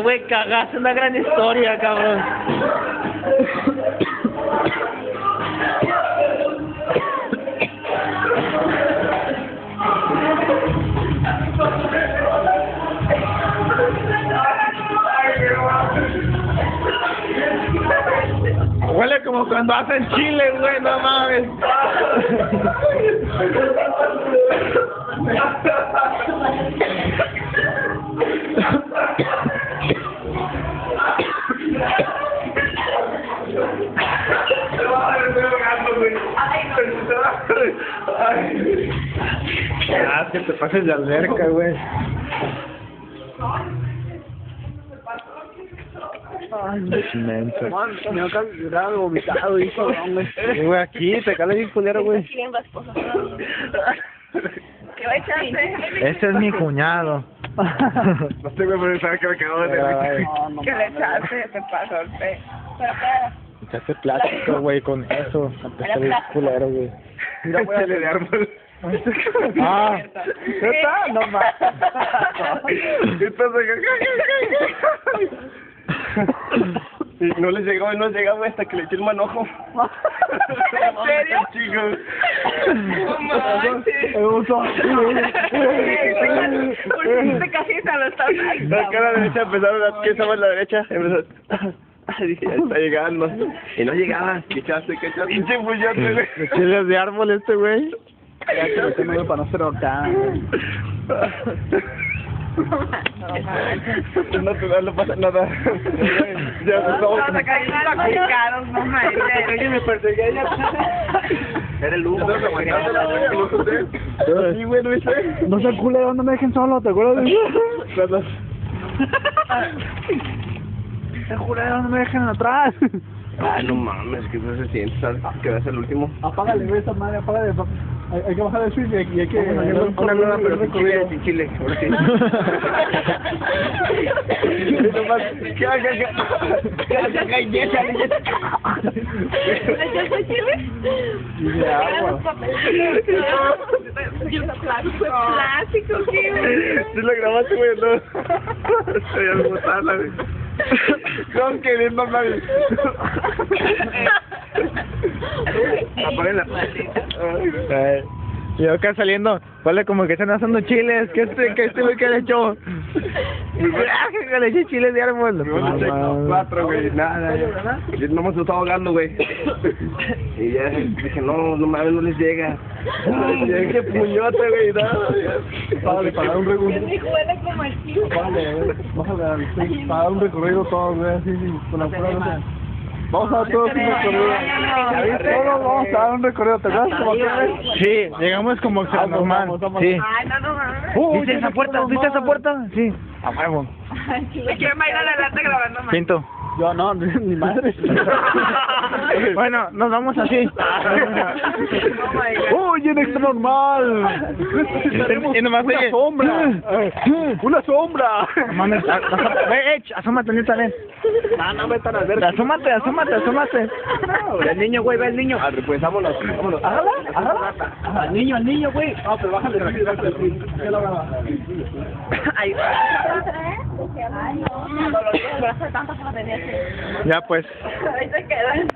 Güey, cagaste una gran historia, cabrón. Huele como cuando hacen chile, güey, no mames. Ah, que te pases de alberca, güey. Ay, Inmenso. me ha casi vomitado, hijo, Güey, aquí te cala bien culero, güey. ¿Quién va a esposar? ¿Qué va a echarse? Ese es mi cuñado. No sé, güey, pero sabes que me acabo de decir. ¿Qué le echaste? Se pasó el pe. Pero espera. Echaste plástico, güey, con eso. Está bien culero, güey. Mira, güey, chile de árbol. Ah, ¿Neta? No más. Y no les llegaba hasta que le eché el manojo. ¿En serio? Chicos. No manches. Pusiste casi a los tacos. Acá a la derecha empezaron a... ¿Qué estaba en la derecha? Empezó... Dije, ya está llegando. Y no llegaba. ¿Qué echaste? Pinche puñote, güey. chiles de árbol este, güey. Ya que lo tengo para no ser acá. No te da, no pasa nada. Ya se Vamos a sacar caros, no manches. Oye, me perseguía ya. Era el humo. Sí, güey, no viste. No seas culero, no me dejen solo, ¿te acuerdas de eso? Te culero, no me dejen atrás. Ah, no mames, que no se siente, ¿sabes? Que vas el último. Apágale, güey, esa madre, apágale. Hay que bajar el switch y hay que... Una nueva, pero sin chile, sin chile. Ahora sí. ¿Qué haga? ¿Le echaste chile? Plástico, ¿qué? ¿Sí lo grabaste, güey? No. Estoy al botarla, güey. ¿Cómo que bien, mamá? Apaguen la... Y acá saliendo, vale, como que están asando chiles, que este güey que le echó. Que le eché chiles de árbol. Cuatro, güey, nada, ya. No me estaba ahogando, güey. Y ya dije, no mames, no les llega. Ay, qué puñote, güey, nada. Para dar un recorrido. Huele como el chile. Para dar un recorrido todo, güey, así, con la prueba. Vamos a dar todo un recorrido. Todos vamos a dar un recorrido, ¿te acuerdas? Sí, llegamos como que normal. Sí. Ay, no mames. ¿Viste esa puerta? ¿Viste esa puerta? Sí. A huevo. Me quiero bailar adelante grabando más. Pinto. Yo no, ni madre. Bueno, nos vamos así. ¡Uy, en extra normal! Y nomás ¡Una oye, sombra! ¡Una sombra! Mames, asómate, neta, ven. No me están a ver. Asómate. Ve el niño, güey, ve el niño. Pues vámonos. Hágala. Al niño, güey. No, pero bájale. Ay, no. Tantas que la tenía. Ya pues. Ahí se quedan.